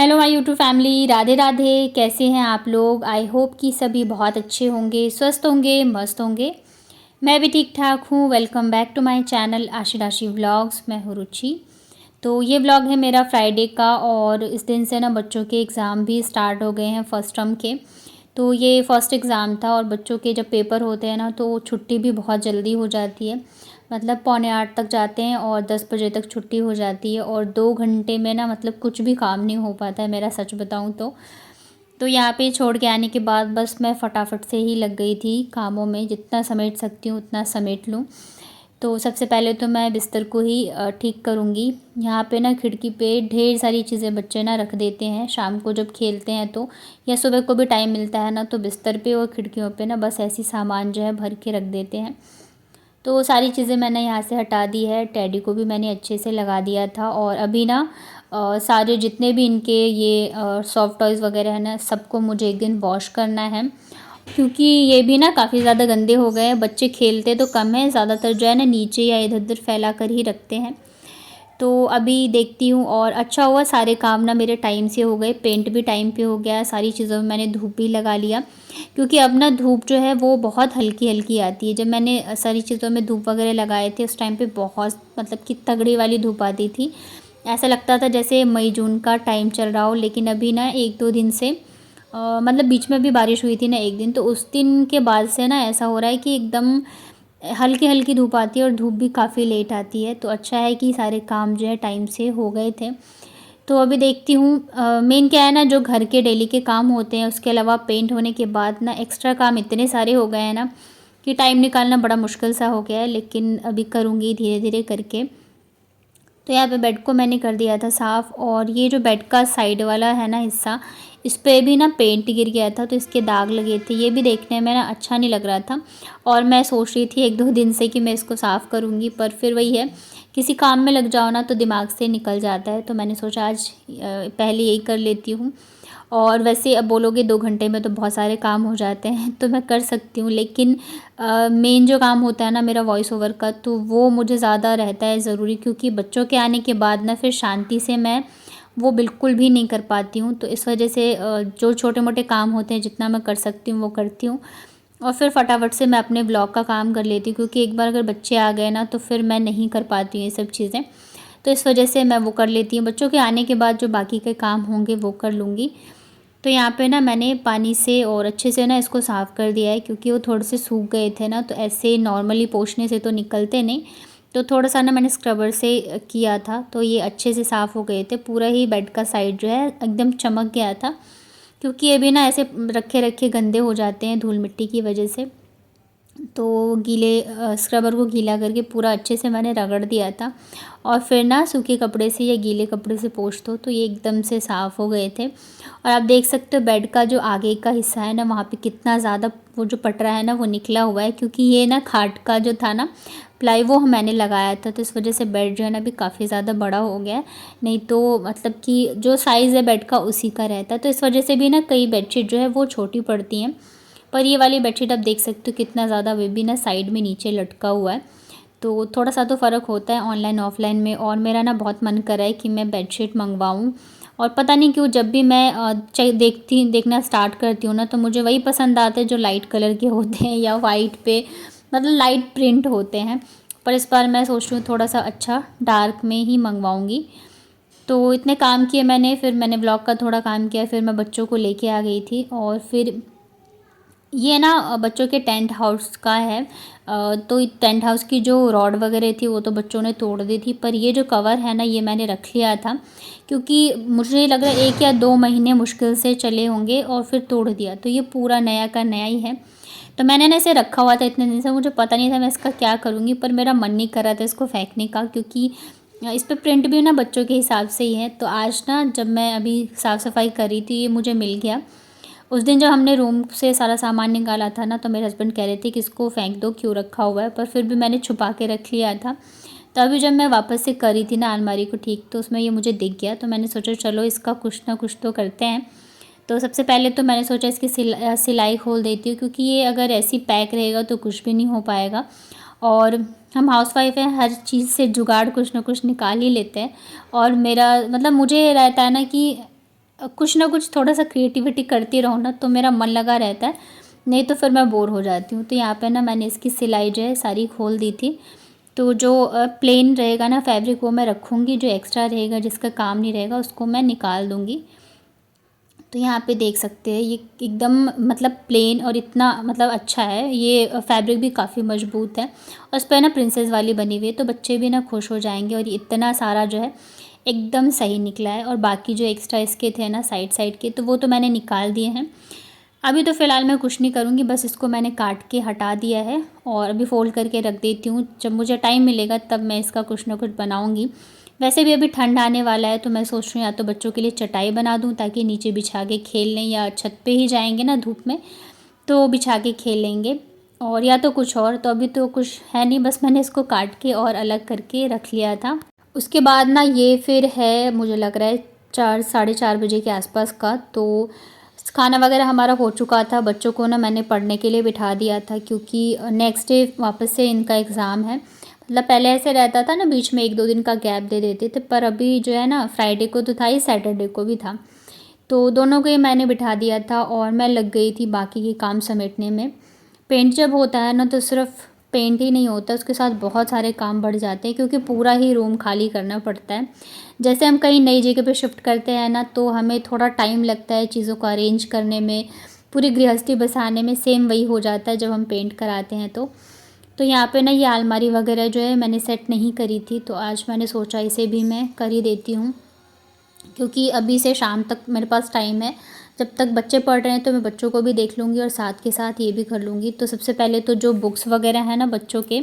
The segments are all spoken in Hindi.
Hello my YouTube family, Radhe Radhe. कैसे हैं आप लोग? आई होप कि सभी बहुत अच्छे होंगे, स्वस्थ होंगे, मस्त होंगे। मैं भी ठीक ठाक हूँ। Welcome back to my channel Aashi Rashi vlogs. मैं हूँ रुचि। तो ये व्लॉग है मेरा फ्राइडे का, और इस दिन से ना बच्चों के एग्ज़ाम भी स्टार्ट हो गए हैं फर्स्ट टर्म के। तो ये फर्स्ट एग्ज़ाम था, और बच्चों के जब पेपर होते हैं ना तो छुट्टी भी बहुत जल्दी हो जाती है। मतलब 7:45 तक जाते हैं और 10 बजे तक छुट्टी हो जाती है, और 2 घंटे में ना मतलब कुछ भी काम नहीं हो पाता है मेरा, सच बताऊँ तो। तो यहाँ पे छोड़ के आने के बाद बस मैं फटाफट से ही लग गई थी कामों में, जितना समेट सकती हूँ उतना समेट लूँ। तो सबसे पहले तो मैं बिस्तर को ही ठीक करूँगी। यहाँ पे ना खिड़की पे ढेर सारी चीज़ें बच्चे ना रख देते हैं शाम को जब खेलते हैं तो, या सुबह को भी टाइम मिलता है ना तो बिस्तर पे और खिड़कियों पे ना बस ऐसी सामान जो है भर के रख देते हैं। तो सारी चीज़ें मैंने यहाँ से हटा दी है। टेडी को भी मैंने अच्छे से लगा दिया था, और अभी ना सारे जितने भी इनके ये सॉफ्ट टॉयज़ वगैरह है ना, सबको मुझे एक दिन वॉश करना है, क्योंकि ये भी ना काफ़ी ज़्यादा गंदे हो गए हैं। बच्चे खेलते तो कम है, ज़्यादातर जो है ना नीचे या इधर उधर फैला कर ही रखते हैं। तो अभी देखती हूँ, और अच्छा हुआ सारे काम ना मेरे टाइम से हो गए। पेंट भी टाइम पे हो गया, सारी चीज़ों में मैंने धूप भी लगा लिया, क्योंकि अब ना धूप जो है वो बहुत हल्की हल्की आती है। जब मैंने सारी चीज़ों में धूप वगैरह लगाए थे उस टाइम पे बहुत मतलब कि तगड़ी वाली धूप आती थी। ऐसा लगता था जैसे मई जून का टाइम चल रहा हो। लेकिन अभी ना 1-2 दिन से मतलब बीच में भी बारिश हुई थी ना एक दिन, तो उस दिन के बाद से ना ऐसा हो रहा है कि एकदम हल्की हल्की धूप आती है, और धूप भी काफ़ी लेट आती है। तो अच्छा है कि सारे काम जो है टाइम से हो गए थे। तो अभी देखती हूँ मेन क्या है ना, जो घर के डेली के काम होते हैं उसके अलावा पेंट होने के बाद ना एक्स्ट्रा काम इतने सारे हो गए हैं ना कि टाइम निकालना बड़ा मुश्किल सा हो गया है। लेकिन अभी करूँगी धीरे धीरे करके। तो यहाँ पे बेड को मैंने कर दिया था साफ़, और ये जो बेड का साइड वाला है ना हिस्सा, इस पे भी ना पेंट गिर गया था तो इसके दाग लगे थे। ये भी देखने में ना अच्छा नहीं लग रहा था, और मैं सोच रही थी 1-2 दिन से कि मैं इसको साफ़ करूँगी, पर फिर वही है, किसी काम में लग जाओ ना तो दिमाग से निकल जाता है। तो मैंने सोचा आज पहले यही कर लेती हूँ। और वैसे अब बोलोगे 2 घंटे में तो बहुत सारे काम हो जाते हैं, तो मैं कर सकती हूँ। लेकिन मेन जो काम होता है ना मेरा वॉइस ओवर का, तो वो मुझे ज़्यादा रहता है ज़रूरी, क्योंकि बच्चों के आने के बाद ना फिर शांति से मैं वो बिल्कुल भी नहीं कर पाती हूँ। तो इस वजह से जो छोटे मोटे काम होते हैं जितना मैं कर सकती हूँ वो करती हूँ, और फिर फटाफट से मैं अपने ब्लॉग का काम कर लेती हूँ, क्योंकि एक बार अगर बच्चे आ गए ना तो फिर मैं नहीं कर पाती हूँ ये सब चीज़ें। तो इस वजह से मैं वो कर लेती हूँ। बच्चों के आने के बाद जो बाकी के काम होंगे वो कर लूँगी। तो यहाँ पे ना मैंने पानी से और अच्छे से ना इसको साफ़ कर दिया है, क्योंकि वो थोड़े से सूख गए थे ना, तो ऐसे नॉर्मली पोंछने से तो निकलते नहीं। तो थोड़ा सा ना मैंने स्क्रबर से किया था, तो ये अच्छे से साफ़ हो गए थे। पूरा ही बेड का साइड जो है एकदम चमक गया था, क्योंकि ये भी ना ऐसे रखे रखे गंदे हो जाते हैं धूल मिट्टी की वजह से। तो गीले स्क्रबर को गीला करके पूरा अच्छे से मैंने रगड़ दिया था, और फिर ना सूखे कपड़े से या गीले कपड़े से पोंछ दो तो ये एकदम से साफ़ हो गए थे। और आप देख सकते हो बेड का जो आगे का हिस्सा है ना, वहाँ पे कितना ज़्यादा वो जो पटरा है ना वो निकला हुआ है, क्योंकि ये ना खाट का जो था ना प्लाई वो मैंने लगाया था, तो इस वजह से बेड जो है ना अभी काफ़ी ज़्यादा बड़ा हो गया है। नहीं तो मतलब कि जो साइज़ है बेड का उसी का रहता है, तो इस वजह से भी ना कई बेडशीट जो है वो छोटी पड़ती हैं। पर ये वाली बेडशीट आप देख सकते हो कितना ज़्यादा वे भी ना साइड में नीचे लटका हुआ है। तो थोड़ा सा तो फ़र्क होता है ऑनलाइन ऑफलाइन में, और मेरा ना बहुत मन कर रहा है कि मैं बेडशीट मंगवाऊँ। और पता नहीं क्यों जब भी मैं देखना स्टार्ट करती हूँ ना तो मुझे वही पसंद आते हैं जो लाइट कलर के होते हैं, या वाइट पे मतलब लाइट प्रिंट होते हैं। पर इस बार मैं सोच रही हूँ थोड़ा सा अच्छा डार्क में ही मंगवाऊँगी। तो इतने काम किए मैंने, फिर मैंने ब्लॉग का थोड़ा काम किया, फिर मैं बच्चों को लेके आ गई थी। और फिर ये ना बच्चों के टेंट हाउस का है। तो टेंट हाउस की जो रॉड वगैरह थी वो तो बच्चों ने तोड़ दी थी, पर ये जो कवर है ना ये मैंने रख लिया था, क्योंकि मुझे लग रहा है 1 या 2 महीने मुश्किल से चले होंगे, और फिर तोड़ दिया। तो ये पूरा नया का नया ही है। तो मैंने ना इसे रखा हुआ था इतने दिन से, मुझे पता नहीं था मैं इसका क्या करूँगी, पर मेरा मन नहीं कर रहा था इसको फेंकने का, क्योंकि इस पे प्रिंट भी ना बच्चों के हिसाब से ही है। तो आज ना जब मैं अभी साफ़ सफाई कर रही थी ये मुझे मिल गया। उस दिन जब हमने रूम से सारा सामान निकाला था ना, तो मेरे हस्बैंड कह रहे थे कि इसको फेंक दो, क्यों रखा हुआ है, पर फिर भी मैंने छुपा के रख लिया था। तो अभी जब मैं वापस से करी थी ना अलमारी को ठीक, तो उसमें ये मुझे दिख गया, तो मैंने सोचा चलो इसका कुछ ना कुछ तो करते हैं। तो सबसे पहले तो मैंने सोचा इसकी सिलाई खोल देती हूँ, क्योंकि ये अगर ऐसी पैक रहेगा तो कुछ भी नहीं हो पाएगा। और हम हाउसवाइफ हैं, हर चीज़ से जुगाड़ कुछ ना कुछ निकाल ही लेते हैं। और मेरा मतलब मुझे ये रहता है ना कि कुछ ना कुछ थोड़ा सा क्रिएटिविटी करती रहूँ ना तो मेरा मन लगा रहता है, नहीं तो फिर मैं बोर हो जाती हूँ। तो यहाँ पे ना मैंने इसकी सिलाई जो है सारी खोल दी थी। तो जो प्लेन रहेगा ना फैब्रिक वो मैं रखूँगी, जो एक्स्ट्रा रहेगा जिसका काम नहीं रहेगा उसको मैं निकाल दूँगी। तो यहाँ पे देख सकते हैं ये एकदम मतलब प्लेन और इतना मतलब अच्छा है, ये फैब्रिक भी काफ़ी मजबूत है और उस पर ना प्रिंसेस वाली बनी हुई है, तो बच्चे भी ना खुश हो जाएंगे। और ये इतना सारा जो है एकदम सही निकला है। और बाकी जो एक्स्ट्रा इसके थे ना साइड साइड के, तो वो तो मैंने निकाल दिए हैं। अभी तो फ़िलहाल मैं कुछ नहीं करूँगी, बस इसको मैंने काट के हटा दिया है और अभी फ़ोल्ड करके रख देती हूँ। जब मुझे टाइम मिलेगा तब मैं इसका कुछ ना कुछ बनाऊँगी। वैसे भी अभी ठंड आने वाला है, तो मैं सोच रही हूँ या तो बच्चों के लिए चटाई बना दूँ ताकि नीचे बिछा के खेल लें, या छत पे ही जाएंगे ना धूप में तो बिछा के खेल लेंगे, और या तो कुछ और। तो अभी तो कुछ है नहीं, बस मैंने इसको काट के और अलग करके रख लिया था। उसके बाद ना ये फिर है मुझे लग रहा है 4 साढ़े 4 बजे के आसपास का। तो खाना वगैरह हमारा हो चुका था। बच्चों को ना मैंने पढ़ने के लिए बिठा दिया था क्योंकि नेक्स्ट डे वापस से इनका एग्ज़ाम है। मतलब पहले ऐसे रहता था ना, बीच में 1-2 दिन का गैप दे देते थे, पर अभी जो है ना फ्राइडे को तो था ही, सैटरडे को भी था। तो दोनों को ही मैंने बिठा दिया था और मैं लग गई थी बाकी के काम समेटने में। पेंट जब होता है ना तो सिर्फ पेंट ही नहीं होता, उसके साथ बहुत सारे काम बढ़ जाते हैं क्योंकि पूरा ही रूम खाली करना पड़ता है। जैसे हम कहीं नई जगह पे शिफ्ट करते हैं ना तो हमें थोड़ा टाइम लगता है चीज़ों को अरेंज करने में, पूरी गृहस्थी बसाने में। सेम वही हो जाता है जब हम पेंट कराते हैं तो यहाँ पे ना ये अलमारी वगैरह जो है मैंने सेट नहीं करी थी, तो आज मैंने सोचा इसे भी मैं कर ही देती हूँ क्योंकि अभी से शाम तक मेरे पास टाइम है। जब तक बच्चे पढ़ रहे हैं तो मैं बच्चों को भी देख लूँगी और साथ के साथ ये भी कर लूँगी। तो सबसे पहले तो जो बुक्स वगैरह हैं ना बच्चों के,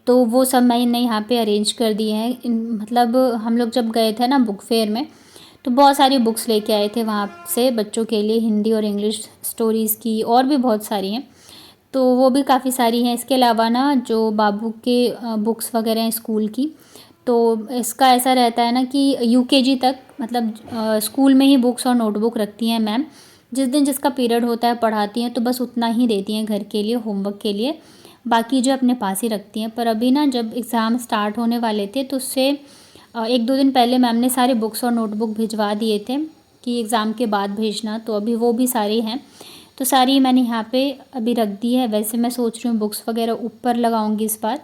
तो वो सब मैंने यहाँ पे अरेंज कर दिए हैं। मतलब हम लोग जब गए थे ना बुक फेयर में, तो बहुत सारी बुक्स लेके आए थे वहाँ से बच्चों के लिए, हिंदी और इंग्लिश स्टोरीज़ की, और भी बहुत सारी हैं। तो वो भी काफ़ी सारी हैं। इसके अलावा ना जो बाबू के बुक्स वगैरह हैं स्कूल की, तो इसका ऐसा रहता है ना कि यूकेजी तक मतलब स्कूल में ही बुक्स और नोटबुक रखती हैं मैम। जिस दिन जिसका पीरियड होता है पढ़ाती हैं, तो बस उतना ही देती हैं घर के लिए, होमवर्क के लिए। बाकी जो अपने पास ही रखती हैं। पर अभी ना जब एग्ज़ाम स्टार्ट होने वाले थे तो उससे 1-2 दिन पहले मैम ने सारे बुक्स और नोटबुक भिजवा दिए थे कि एग्ज़ाम के बाद भेजना, तो अभी वो भी सारी हैं। तो सारी मैंने यहाँ पे अभी रख दी है। वैसे मैं सोच रही हूँ बुक्स वगैरह ऊपर लगाऊंगी इस बार,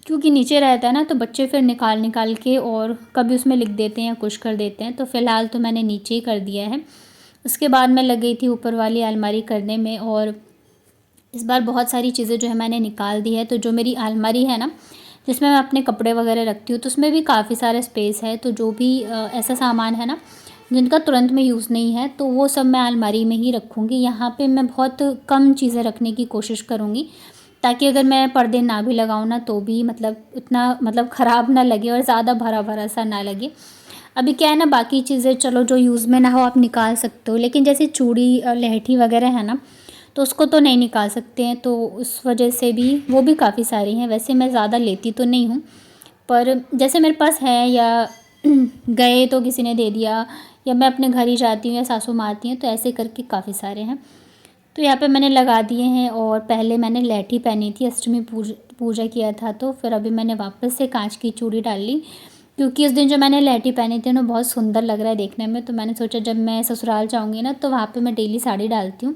क्योंकि नीचे रहता है ना तो बच्चे फिर निकाल निकाल के और कभी उसमें लिख देते हैं या कुछ कर देते हैं। तो फ़िलहाल तो मैंने नीचे ही कर दिया है। उसके बाद मैं लग गई थी ऊपर वाली अलमारी करने में, और इस बार बहुत सारी चीज़ें जो है मैंने निकाल दी है। तो जो मेरी अलमारी है ना जिसमें मैं अपने कपड़े वगैरह रखती हूँ, तो उसमें भी काफ़ी सारा स्पेस है। तो जो भी ऐसा सामान है ना जिनका तुरंत में यूज़ नहीं है, तो वो सब मैं अलमारी में ही रखूँगी। यहाँ पे मैं बहुत कम चीज़ें रखने की कोशिश करूँगी ताकि अगर मैं पर्दे ना भी लगाऊँ ना तो भी मतलब इतना मतलब ख़राब ना लगे और ज़्यादा भरा भरा सा ना लगे। अभी क्या है ना, बाकी चीज़ें चलो जो यूज़ में ना हो आप निकाल सकते हो, लेकिन जैसे चूड़ी लहठी वगैरह है ना तो उसको तो नहीं निकाल सकते हैं। तो उस वजह से भी वो भी काफ़ी सारी हैं। वैसे मैं ज़्यादा लेती तो नहीं हूँ, पर जैसे मेरे पास है या गए तो किसी ने दे दिया, या मैं अपने घर ही जाती हूँ या सासू माँ आती हैं, तो ऐसे करके काफ़ी सारे हैं। तो यहाँ पे मैंने लगा दिए हैं। और पहले मैंने लहठी पहनी थी, अष्टमी पूजा किया था, तो फिर अभी मैंने वापस से कांच की चूड़ी डाल ली क्योंकि उस दिन जो मैंने लहठी पहनी थी ना बहुत सुंदर लग रहा है देखने में। तो मैंने सोचा जब मैं ससुराल जाऊँगी ना तो वहाँ पे मैं डेली साड़ी डालती हूँ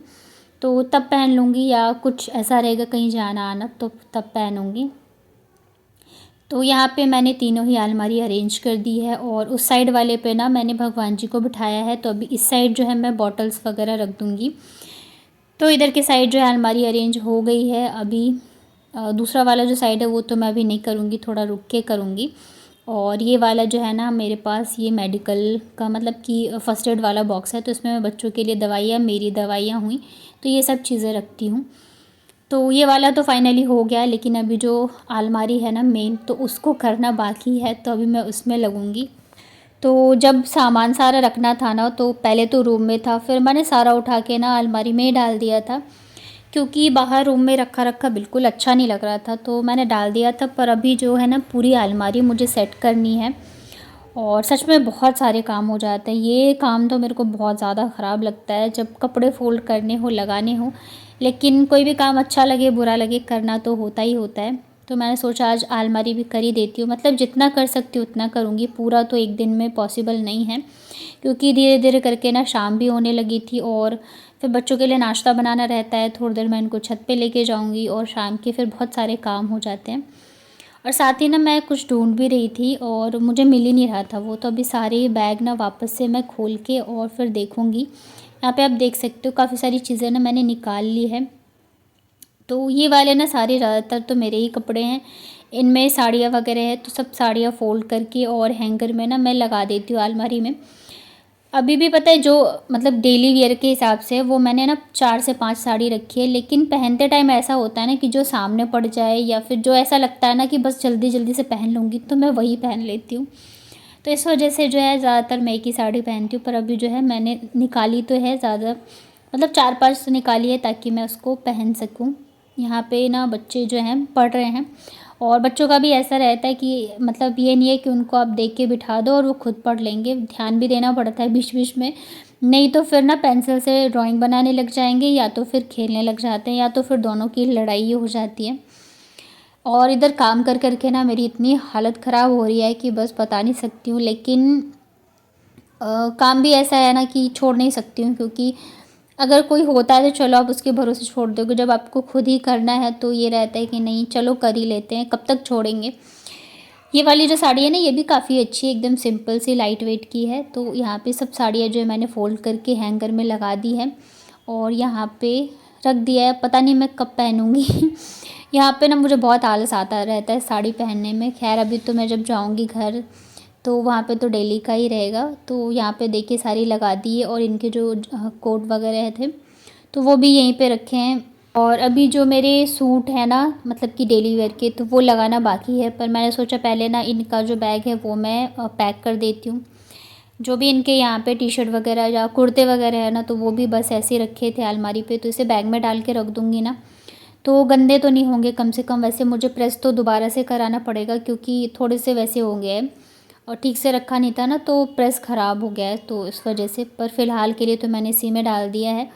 तो तब पहन लूँगी, या कुछ ऐसा रहेगा कहीं जाना आना तो तब पहनूँगी। तो यहाँ पे मैंने तीनों ही अलमारी अरेंज कर दी है, और उस साइड वाले पे ना मैंने भगवान जी को बिठाया है। तो अभी इस साइड जो है मैं बॉटल्स वगैरह रख दूँगी। तो इधर के साइड जो है अलमारी अरेंज हो गई है। अभी दूसरा वाला जो साइड है वो तो मैं अभी नहीं करूँगी, थोड़ा रुक के करूँगी। और ये वाला जो है ना मेरे पास ये मेडिकल का मतलब कि फ़र्स्ट एड वाला बॉक्स है, तो इसमें मैं बच्चों के लिए दवाइयाँ, मेरी दवाइयाँ हुई, तो ये सब चीज़ें रखती हूँ। तो ये वाला तो फाइनली हो गया, लेकिन अभी जो अलमारी है ना मेन, तो उसको करना बाकी है, तो अभी मैं उसमें लगूँगी। तो जब सामान सारा रखना था ना तो पहले तो रूम में था, फिर मैंने सारा उठा के ना अलमारी में ही डाल दिया था क्योंकि बाहर रूम में रखा रखा बिल्कुल अच्छा नहीं लग रहा था, तो मैंने डाल दिया था। पर अभी जो है ना पूरी अलमारी मुझे सेट करनी है, और सच में बहुत सारे काम हो जाते हैं। ये काम तो मेरे को बहुत ज़्यादा ख़राब लगता है जब कपड़े फ़ोल्ड करने हो, लगाने हो, लेकिन कोई भी काम अच्छा लगे बुरा लगे करना तो होता ही होता है। तो मैंने सोचा आज अलमारी भी कर ही देती हूँ। मतलब जितना कर सकती हूँ उतना करूँगी, पूरा तो एक दिन में पॉसिबल नहीं है, क्योंकि धीरे धीरे करके ना शाम भी होने लगी थी और फिर बच्चों के लिए नाश्ता बनाना रहता है। थोड़ी देर मैं इनको छत पे लेके जाऊँगी और शाम के फिर बहुत सारे काम हो जाते हैं। और साथ ही ना मैं कुछ ढूंढ भी रही थी और मुझे मिल ही नहीं रहा था वो, तो अभी सारे बैग ना वापस से मैं खोल के और फिर देखूँगी। यहाँ पे आप देख सकते हो काफ़ी सारी चीज़ें ना मैंने निकाल ली है। तो ये वाले ना सारे ज़्यादातर तो मेरे ही कपड़े हैं। इनमें साड़ियाँ वगैरह है, तो सब साड़ियाँ फ़ोल्ड करके और हैंगर में ना मैं लगा देती हूँ अलमारी में। अभी भी पता है जो मतलब डेली वियर के हिसाब से वो मैंने ना 4 से 5 साड़ी रखी है, लेकिन पहनते टाइम ऐसा होता है ना कि जो सामने पड़ जाए या फिर जो ऐसा लगता है ना कि बस जल्दी जल्दी से पहन लूँगी, तो मैं वही पहन लेती हूँ। तो इस वजह से जो है ज़्यादातर मैं एक ही साड़ी पहनती हूँ, पर अभी जो है मैंने निकाली तो है ज़्यादा, मतलब 4-5 निकाली है ताकि मैं उसको पहन सकूँ। यहाँ पे ना बच्चे जो हैं पढ़ रहे हैं और बच्चों का भी ऐसा रहता है कि मतलब ये नहीं है कि उनको आप देख के बिठा दो और वो खुद पढ़ लेंगे, ध्यान भी देना पड़ता है बीच बीच में, नहीं तो फिर ना पेंसिल से ड्राइंग बनाने लग जाएंगे या तो फिर खेलने लग जाते हैं या तो फिर दोनों की लड़ाई हो जाती है। और इधर काम कर कर के ना मेरी इतनी हालत ख़राब हो रही है कि बस बता नहीं सकती हूँ, लेकिन काम भी ऐसा है ना कि छोड़ नहीं सकती हूँ, क्योंकि अगर कोई होता है तो चलो आप उसके भरोसे छोड़ दोगे, जब आपको खुद ही करना है तो ये रहता है कि नहीं चलो कर ही लेते हैं, कब तक छोड़ेंगे। ये वाली जो साड़ी है ना ये भी काफ़ी अच्छी है, एकदम सिंपल सी लाइट वेट की है। तो यहाँ पे सब साड़ियाँ जो है मैंने फ़ोल्ड करके हैंगर में लगा दी है और यहाँ पे रख दिया है, पता नहीं मैं कब पहनूँगी। यहाँ पे ना मुझे बहुत आलस आता रहता है साड़ी पहनने में। खैर अभी तो मैं जब जाऊँगी घर तो वहाँ पे तो डेली का ही रहेगा। तो यहाँ पे देखिए सारी लगा दी है और इनके जो कोट वगैरह थे तो वो भी यहीं पे रखे हैं। और अभी जो मेरे सूट है ना मतलब कि डेली वेयर के, तो वो लगाना बाकी है, पर मैंने सोचा पहले ना इनका जो बैग है वो मैं पैक कर देती हूँ। जो भी इनके यहाँ पे टी शर्ट वगैरह या कुर्ते वगैरह है ना तो वो भी बस ऐसे ही रखे थे अलमारी पे, तो इसे बैग में डाल के रख दूँगी ना तो गंदे तो नहीं होंगे कम से कम। वैसे मुझे प्रेस तो दोबारा से कराना पड़ेगा क्योंकि थोड़े से वैसे हो गए हैं और ठीक से रखा नहीं था ना तो प्रेस ख़राब हो गया है, तो इस वजह से। पर फ़िलहाल के लिए तो मैंने इसी में डाल दिया है,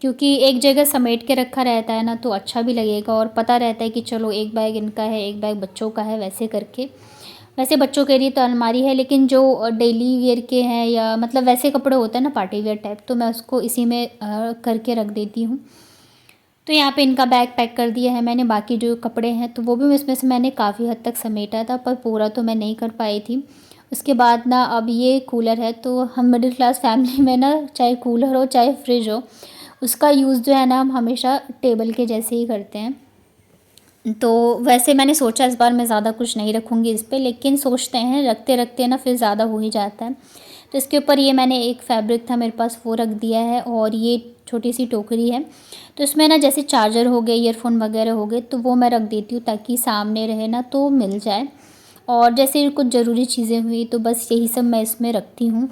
क्योंकि एक जगह समेट के रखा रहता है ना तो अच्छा भी लगेगा और पता रहता है कि चलो एक बैग इनका है एक बैग बच्चों का है, वैसे करके। वैसे बच्चों के लिए तो अलमारी है, लेकिन जो डेली वियर के हैं या मतलब वैसे कपड़े होते हैं ना पार्टी वियर टाइप, तो मैं उसको इसी में करके रख देती हूँ। तो यहाँ पे इनका बैग पैक कर दिया है मैंने। बाकी जो कपड़े हैं तो वो भी इसमें से मैंने काफ़ी हद तक समेटा था, पर पूरा तो मैं नहीं कर पाई थी। उसके बाद ना अब ये कूलर है, तो हम मिडिल क्लास फैमिली में ना चाहे कूलर हो चाहे फ्रिज हो, उसका यूज़ जो है ना हम हमेशा टेबल के जैसे ही करते हैं। तो वैसे मैंने सोचा इस बार मैं ज़्यादा कुछ नहीं रखूँगी इस पे, लेकिन सोचते हैं रखते रखते ना फिर ज़्यादा हो ही जाता है। तो इसके ऊपर ये मैंने एक फैब्रिक था मेरे पास वो रख दिया है और ये छोटी सी टोकरी है, तो इसमें ना जैसे चार्जर हो गए ईयरफोन वगैरह हो गए तो वो मैं रख देती हूँ ताकि सामने रहे ना तो मिल जाए। और जैसे कुछ ज़रूरी चीज़ें हुई तो बस यही सब मैं इसमें रखती हूँ।